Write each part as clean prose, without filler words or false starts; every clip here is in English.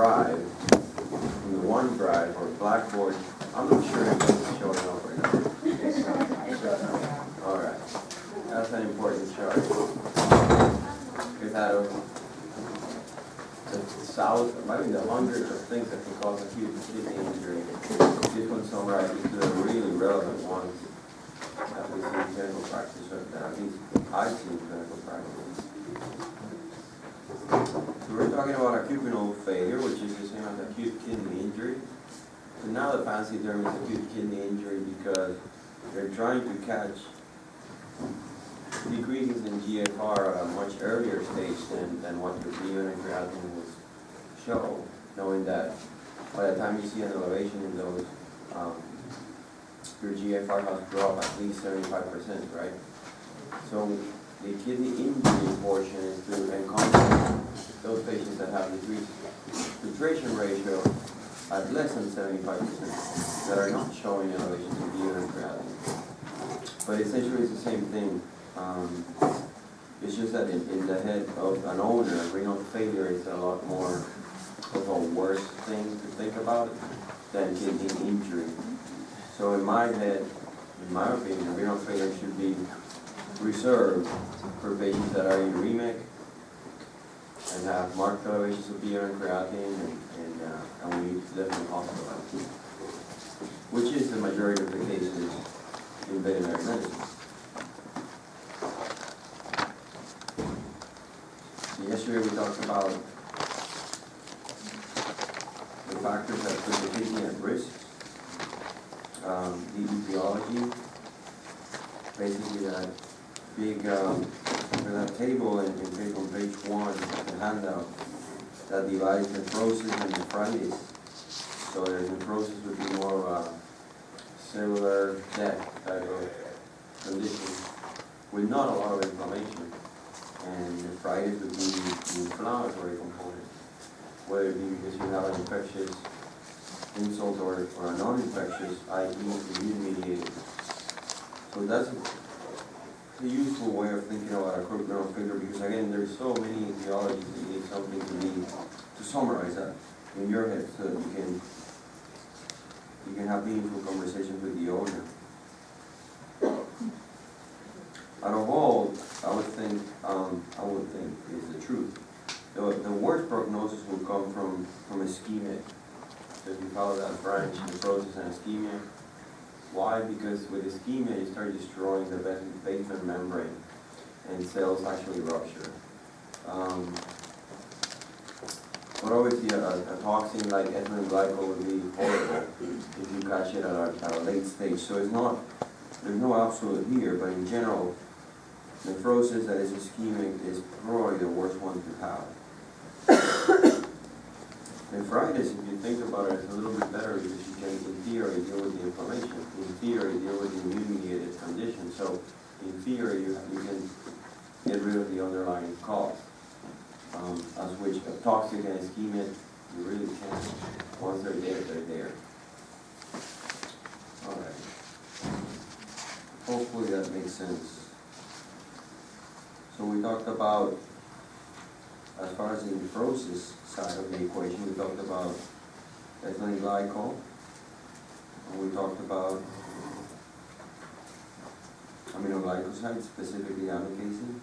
drive, from the OneDrive or Blackboard. I'm not sure if it's showing up right now. All right, that's an important chart. We've had the maybe the hundreds of things that can cause acute kidney injury. This one summarizes the really relevant ones that we see in clinical practice, or that at least I've seen in clinical practice. So we're talking about acute renal failure, which is the same as acute kidney injury. So now the fancy term is acute kidney injury because they're trying to catch decreases in GFR at a much earlier stage than what your BUN and creatinine would show, knowing that by the time you see an elevation in those, your GFR has dropped at least 75%, right? So the kidney injury portion is to encompass those patients that have decreased filtration ratio at less than 75% that are not showing elevations in BUN and creatinine. But essentially it's the same thing. It's just that in the head of an owner, renal failure is a lot more of a worse thing to think about than kidney injury. So in my head, in my opinion, renal failure should be reserved for patients that are uremic and have marked elevations of BUN and creatinine and we need to definitely hospitalize, which is the majority of the cases in veterinary medicine. Yesterday we talked about the factors that put the kidney at risk, the etiology, basically that big that table on page 1, the handout, that divides nephrosis and nephritis. So the nephrosis would be more of a cellular death type of condition with not a lot of inflammation. And nephritis would be the inflammatory component, whether it be because you have an infectious insult or a non-infectious, i.e. immune-mediated. So that's a useful way of thinking about acute renal failure, because again, there's so many etiologies that you need something to summarize that in your head so that you can have meaningful conversations with the owner. Out of all, I would think is the truth. The worst prognosis will come from ischemia. So if you follow that branch, nephrosis and ischemia. Why? Because with ischemia, you start destroying the basement membrane, and cells actually rupture. But obviously, a toxin like ethylene glycol would be horrible if you catch it at a late stage. So there's no absolute here, but in general, nephrosis that is ischemic is probably the worst one to have. Nephritis, if you think about it, is a little bit better because you can, in theory, deal with the inflammation. In theory, deal with the immune-mediated condition. So, in theory, you can get rid of the underlying cause. As which a toxic and ischemia, you really can't. Once they're there, they're there. All right. Hopefully that makes sense. So we talked about, as far as the nephrosis side of the equation, we talked about ethylene glycol, and we talked about aminoglycosides, specifically amikacin,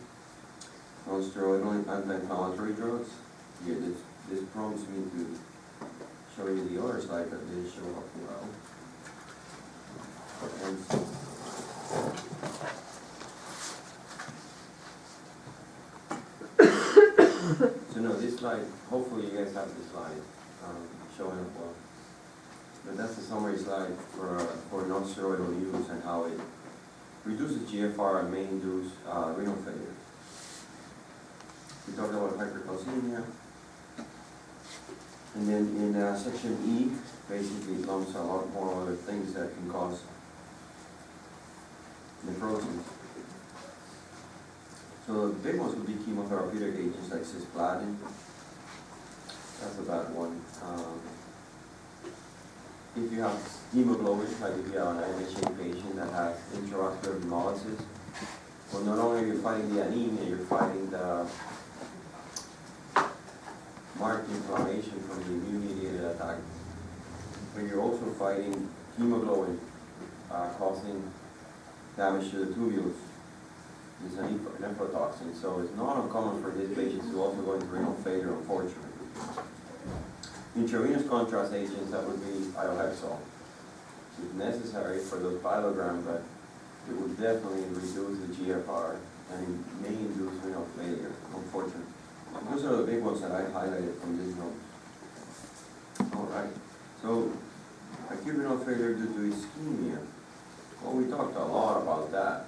non-steroidal anti-inflammatory drugs. Here, this prompts me to show you the other slide that didn't show up well. So no, this slide, hopefully you guys have this slide showing up well. But that's the summary slide for non-steroidal use and how it reduces GFR and may induce renal failure. We talked about hypercalcemia. And then in section E, basically it lumps a lot more other things that can cause nephrosis. So the big ones would be chemotherapeutic agents like cisplatin. That's a bad one. If you have hemoglobin, like if you have an MHA patient that has intravascular hemolysis, well, not only are you fighting the anemia, you're fighting the marked inflammation from the immune-mediated attack, but you're also fighting hemoglobin, causing damage to the tubules. It's an nephrotoxin, so it's not uncommon for these patients to also go into renal failure, unfortunately. Intravenous contrast agents, that would be iohexol. It's necessary for those pyelograms, but it would definitely reduce the GFR and may induce renal failure, unfortunately. Those are the big ones that I highlighted from this note. All right, so acute renal failure due to ischemia. Well, we talked a lot about that.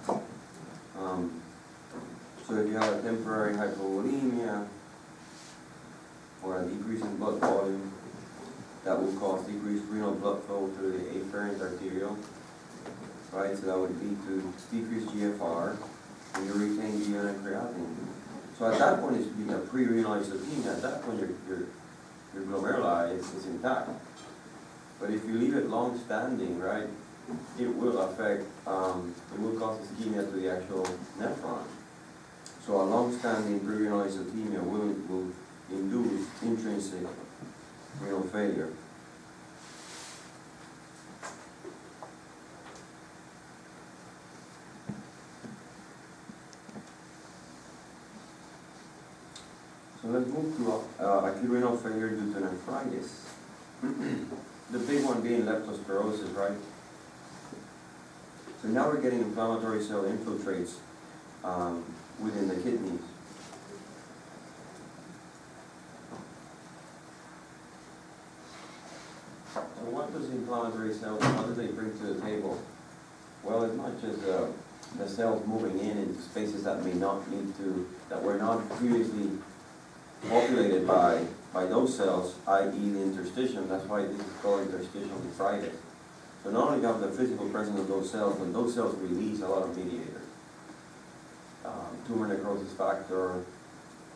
So if you have a temporary hypovolemia or a decrease in blood volume, that will cause decreased renal blood flow through the afferent arteriole, right? So that would lead to decreased GFR, and you retain BUN and creatinine. So at that point, it's a pre-renal isotemia. At that point, your glomeruli is intact. But if you leave it long-standing, right, it will affect, it will cause ischemia to the actual nephron. So a long-standing pre-renal isotemia will induce intrinsic renal failure. So let's move to acute renal failure due to nephritis. The big one being leptospirosis, right? So now we're getting inflammatory cell infiltrates within the kidneys. So what does inflammatory cells, what do they bring to the table? Well, it's not just the cells moving into spaces that may not need to, that were not previously populated by those cells, i.e. the interstitium. That's why this is called interstitial nephritis. So not only do you have the physical presence of those cells, but those cells release a lot of mediators. Tumor necrosis factor,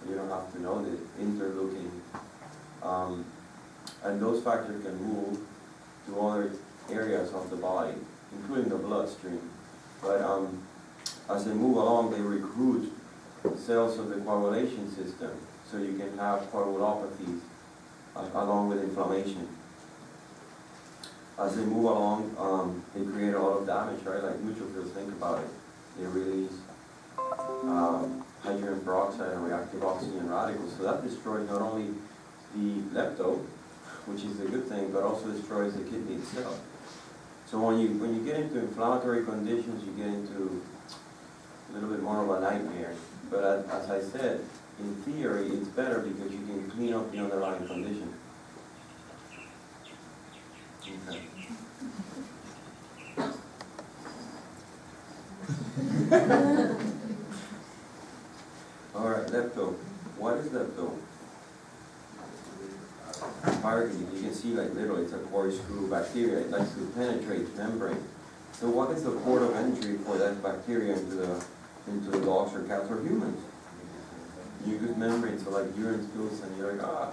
you don't have to know the interleukin. And those factors can move to other areas of the body, including the bloodstream. But as they move along, they recruit cells of the coagulation system, so you can have coagulopathies along with inflammation. As they move along, they create a lot of damage, right? Like neutrophils, think about it. They release hydrogen peroxide and reactive oxygen radicals. So that destroys not only the lepto, which is a good thing, but also destroys the kidney itself. So when you get into inflammatory conditions, you get into a little bit more of a nightmare. But as I said, in theory, it's better because you can clean up the underlying condition. Okay. All right, lepto. What is lepto? You can see, like, literally, it's a corkscrew bacteria. It likes to penetrate membrane. So what is the port of entry for that bacteria into the dogs or cats or humans? Mucous membrane, so like urine spills, and you're like,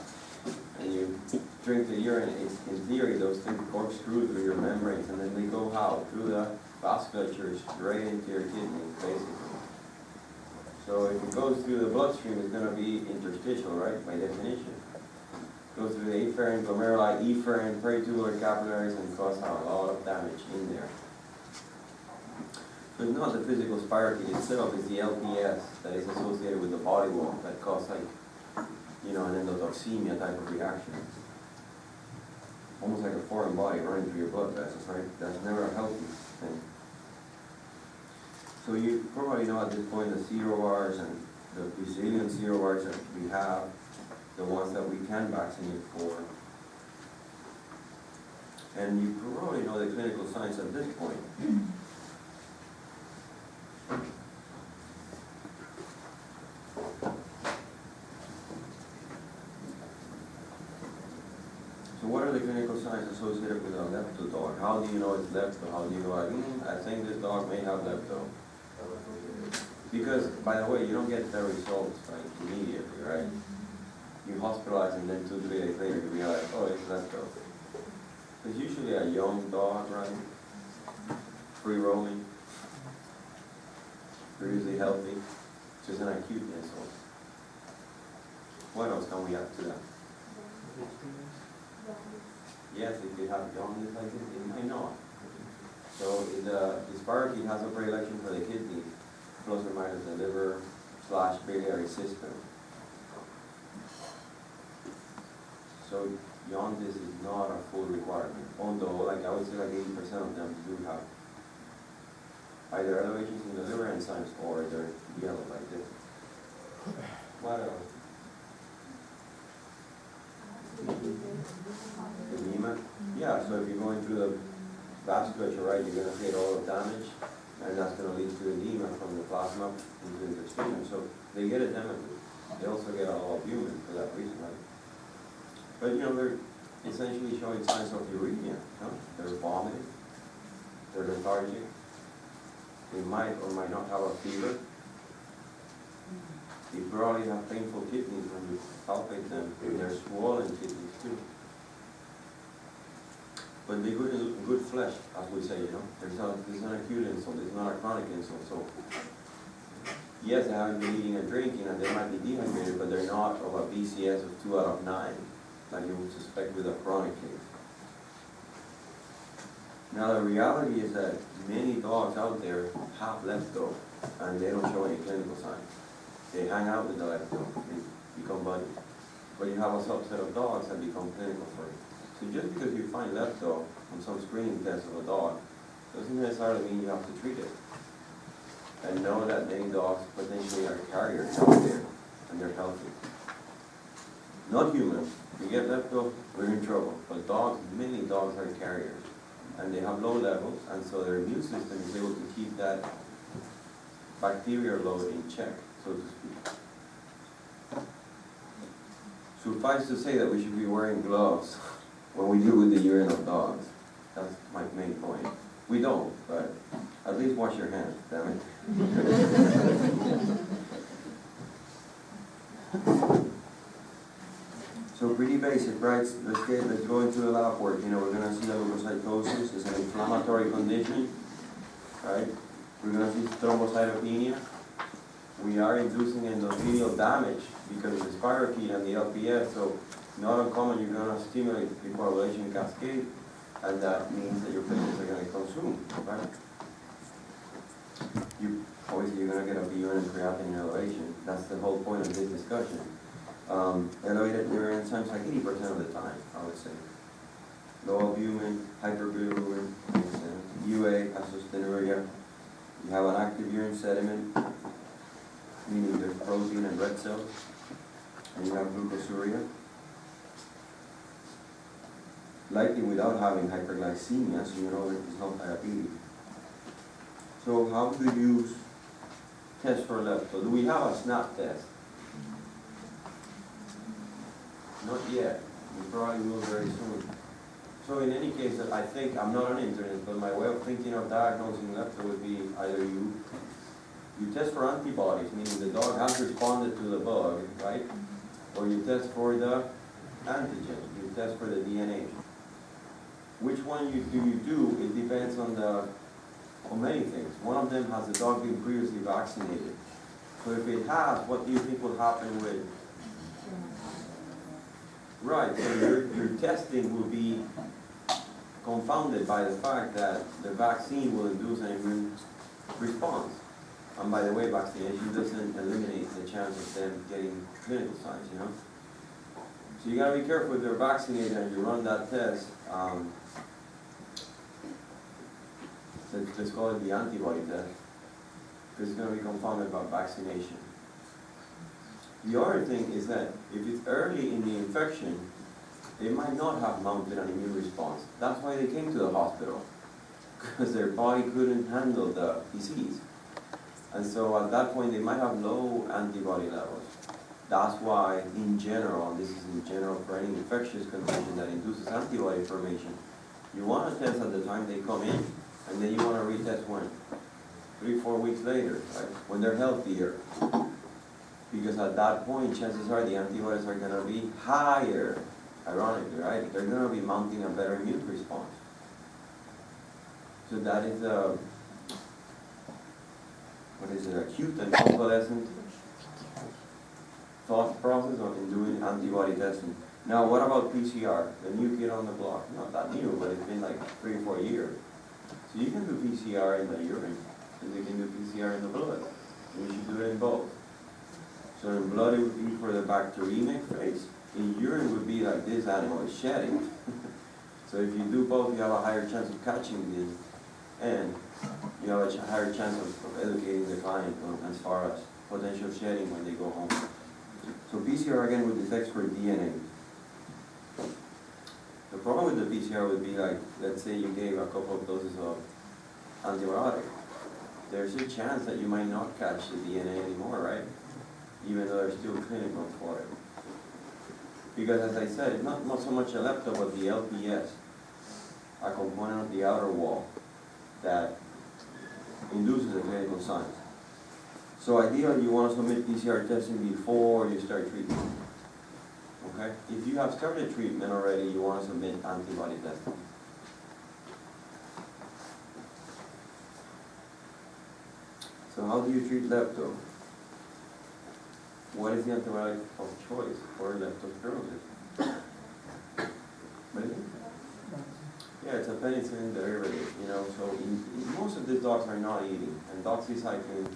and you drink the urine. It's, in theory, those things corkscrew through your membranes, and then they go how? Through the vasculature, straight into your kidneys, basically. So if it goes through the bloodstream, it's going to be interstitial, right, by definition. Goes through the afferent glomeruli, efferent, peritubular capillaries, and cause a lot of damage in there. So it's not the physical spirochete itself, it's the LPS that is associated with the body wall that causes, like, you know, an endotoxemia type of reaction. Almost like a foreign body running through your blood vessels, right? That's never a healthy thing. So you probably know at this point the serobars and the resilient serobars that we have, the ones that we can vaccinate for. And you probably know the clinical signs at this point. So what are the clinical signs associated with a lepto dog? How do you know it's lepto? How do you know, I think this dog may have lepto? Because, by the way, you don't get the results like immediately, right? You hospitalize and then 2-3 days later you realize, oh, it's lepto. It's usually a young dog, right? Free roaming. They're usually healthy. It's just an acute insult. What else can we add to that? Yes, if you have jaundice like this, it might not. So the spirochete has a predilection for the kidney, plus or minus the liver / biliary system. So jaundice is not a full requirement, although like I would say like 80% of them do have either elevations in the liver enzymes or they're yellow like this. What else? Edema? Yeah, so if you're going through the vasculature, right, you're going to create all the damage, and that's going to lead to edema from the plasma into the intestine. So they get edema. They also get a lot of albumin for that reason, right? But you know, they're essentially showing signs of uremia. No? They're vomiting. They're lethargic. They might or might not have a fever. They probably have painful kidneys when you palpate them, and they're swollen kidneys too. But they're good flesh, as we say, you know. There's an acute insult, it's not a chronic insult. So, yes, they haven't been eating and drinking, and they might be dehydrated, but they're not of a BCS of 2 out of 9, like you would suspect with a chronic case. Now, the reality is that many dogs out there have lepto, and they don't show any clinical signs. They hang out with the lepto, they become buddies. But you have a subset of dogs that become clinical for it. So just because you find lepto on some screening test of a dog, doesn't necessarily mean you have to treat it. And know that many dogs potentially are carriers out there, and they're healthy. Not humans. If you get lepto, we're in trouble. But dogs, many dogs are carriers. And they have low levels, and so their immune system is able to keep that bacterial load in check, so to speak. Suffice to say that we should be wearing gloves when we deal with the urine of dogs. That's my main point. We don't, but at least wash your hands, damn it. So pretty basic, right? Let's go into the lab work. You know, we're gonna see that leukocytosis is an inflammatory condition, right? We're gonna see thrombocytopenia. We are inducing endothelial damage because of the spirochete and the LPS, so not uncommon you're going to stimulate the coagulation cascade, and that means that your platelets are going to consume, right? Obviously you're going to get a urine and creatinine elevation. That's the whole point of this discussion. Elevated liver enzymes like 80% of the time, I would say. Low albumin, hyperbilirubin, UA, acidosuria. You have an active urine sediment, meaning there's protein and red cells, and you have glucosuria. Likely without having hyperglycemia, so you know that it's not diabetes. So how do you test for lepto? Do we have a SNAP test? Not yet. We probably will very soon. So in any case, I think, I'm not on internet, but my way of thinking of diagnosing lepto would be either you test for antibodies, meaning the dog has responded to the bug, right? Or you test for the antigen, you test for the DNA. Which one do you do? It depends on many things. One of them, has the dog been previously vaccinated? So if it has, what do you think will happen with? Right, so your testing will be confounded by the fact that the vaccine will induce an immune response. And by the way, vaccination doesn't eliminate the chance of them getting clinical signs, you know? So you gotta be careful if they're vaccinated and you run that test. Let's call it the antibody test, because it's gonna be confounded by vaccination. The other thing is that if it's early in the infection, they might not have mounted an immune response. That's why they came to the hospital, because their body couldn't handle the disease. And so at that point, they might have low antibody levels. That's why, in general, and this is in general for any infectious condition that induces antibody formation, you want to test at the time they come in, and then you want to retest when? 3-4 weeks later, right? When they're healthier. Because at that point, chances are the antibodies are going to be higher, ironically, right? They're going to be mounting a better immune response. So that is acute and convalescent thought process in doing antibody testing. Now, what about PCR? The new kid on the block. Not that new, but it's been like 3 or 4 years. So you can do PCR in the urine, and you can do PCR in the blood. And you should do it in both. So in blood, it would be for the bacteremic phase. In urine, would be like this animal is shedding. So if you do both, you have a higher chance of catching this, and you have a higher chance of educating the client as far as potential shedding when they go home. So PCR again would detect for DNA. The problem with the PCR would be like, let's say you gave a couple of doses of antibiotic. There's a chance that you might not catch the DNA anymore, right? Even though there's still clinical for it. Because as I said, it's not so much a lepto, but the LPS, a component of the outer wall that induces the clinical signs. So ideally, you want to submit PCR testing before you start treatment. Okay? If you have started treatment already, you want to submit antibody testing. So how do you treat lepto? What is the antibiotic of choice for leptospirosis? Really? Yeah, it's a penicillin derivative, you know, so most of these dogs are not eating, and doxycycline,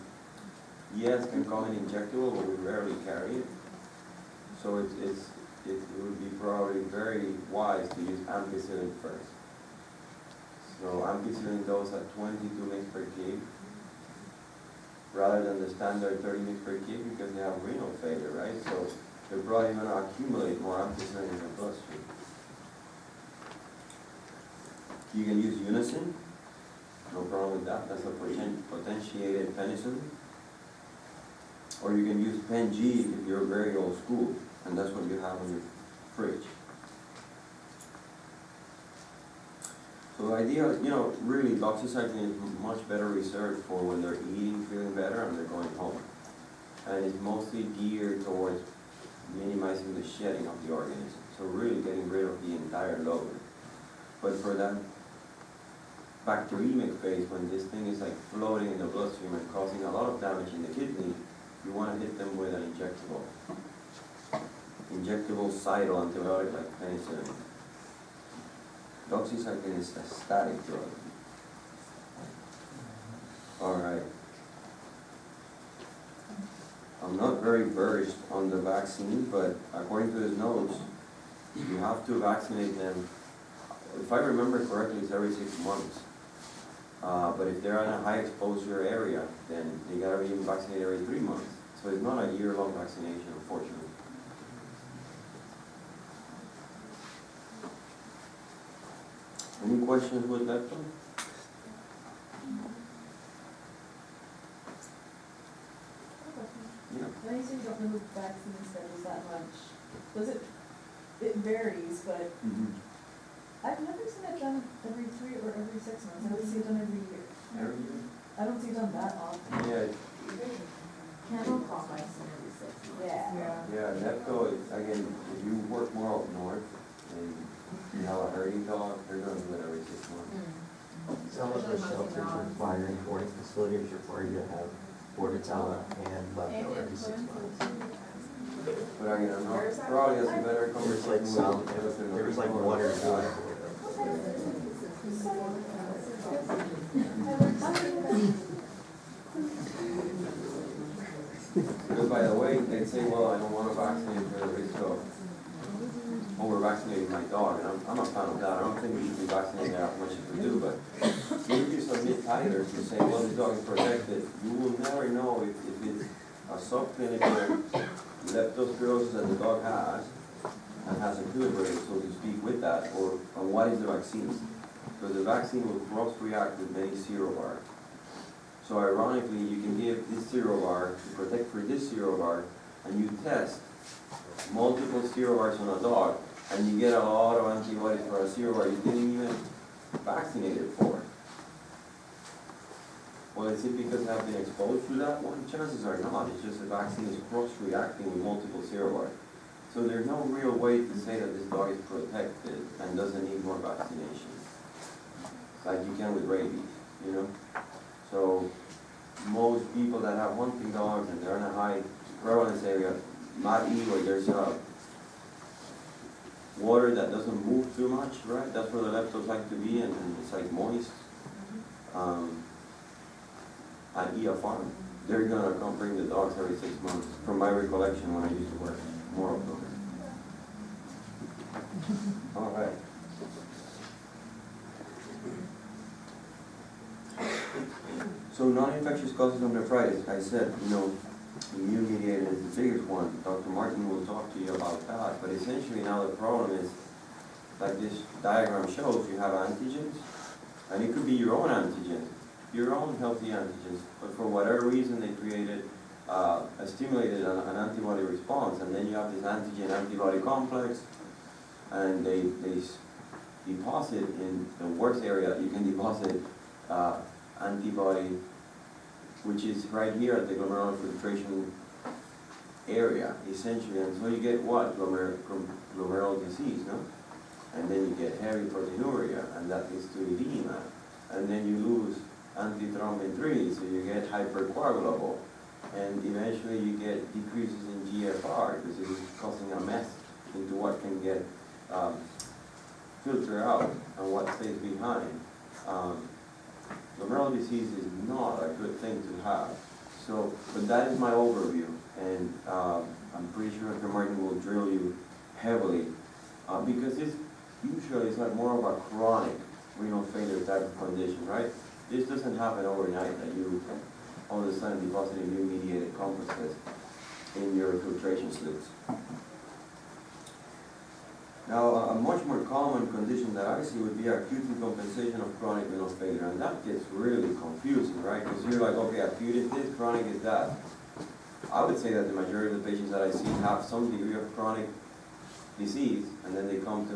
yes, can come in injectable, but we rarely carry it. So it would be probably very wise to use ampicillin first. So ampicillin dose at 22 mg per kg, rather than the standard 30 mg per kg, because they have renal failure, right? So they're probably going to accumulate more ampicillin in the bloodstream. You can use Unison, no problem with that. That's a potentiated penicillin. Or you can use Pen-G if you're very old school, and that's what you have on your fridge. So the idea, you know, really doxycycline is much better researched for when they're eating, feeling better, and they're going home. And it's mostly geared towards minimizing the shedding of the organism. So really getting rid of the entire load. But for that bacteremic phase, when this thing is like floating in the bloodstream and causing a lot of damage in the kidney, you want to hit them with an injectable cidal antibiotic like penicillin. Doxycycline is a static drug. Alright. I'm not very versed on the vaccine, but according to his notes, you have to vaccinate them. If I remember correctly, it's every 6 months. But if they're in a high exposure area, then they gotta be vaccinated every 3 months. So it's not a year-long vaccination, unfortunately. Any questions with that one? Yeah. When you say you don't know the vaccine studies that much, it varies, but I've never seen it done every 3 or every 6 months. I don't see it done every year. Every year? I don't see it done that often. Yeah. Cattle call vaccine every 6 months. Yeah, Nepco, again, if you work more up north and you have a herding dog, they're going to do it every 6 months. Some of the shelters require, and boarding facilities require you to have Bordetella and Lepto every 6 months. But again, I'm not, probably has a better There's conversation like some, with there's like 1 or 2. Because by the way, they say, well, I don't want to vaccinate for the risk of over-vaccinating my dog, and I'm a fan of that. I don't think we should be vaccinating that much as we do, but if you submit titers to say, well, this dog is protected, you will never know if it's a subclinical leptospirosis that the dog has, and has equilibrated, so to speak, with that, or what is the vaccine? Because the vaccine will cross-react with many serovars. So ironically, you can give this serovar to protect for this serovar, and you test multiple serovars on a dog, and you get a lot of antibodies for a serovar you didn't even vaccinate it for. Well, is it because they have been exposed to that one? Chances are not. It's just the vaccine is cross-reacting with multiple serovars. So there's no real way to say that this dog is protected and doesn't need more vaccination, like you can with rabies, you know? So most people that have hunting dogs and they're in a high prevalence area, muddy, or there's water that doesn't move too much, right? That's where the leptos like to be, and it's like moist. At EA Farm, they're gonna come bring the dogs every 6 months, from my recollection when I used to work more of them. All right. So non-infectious causes of nephritis, I said, immune-mediated is the biggest one. Dr. Martin will talk to you about that, but essentially now the problem is, like this diagram shows, you have antigens, and it could be your own antigen, your own healthy antigens, but for whatever reason they stimulated an antibody response, and then you have this antigen-antibody complex, and they deposit in the worst area. You can deposit antibody, which is right here at the glomerular filtration area, essentially, and so you get what? Glomerular disease, no? And then you get heavy proteinuria, and that leads to edema, and then you lose antithrombin 3, so you get hypercoagulable, and eventually you get decreases in GFR, because it is causing a mess into what can get filtered out and what stays behind. Glomerular disease is not a good thing to have. So, but that is my overview, and I'm pretty sure Dr. Martin will drill you heavily, because this usually is like more of a chronic renal failure type of condition, right? This doesn't happen overnight, that you all of a sudden deposit immune-mediated complexes in your filtration slits. Now, a much more common condition that I see would be acute decompensation of chronic renal failure, and that gets really confusing, right? Because you're like, okay, acute is this, chronic is that. I would say that the majority of the patients that I see have some degree of chronic disease, and then they come to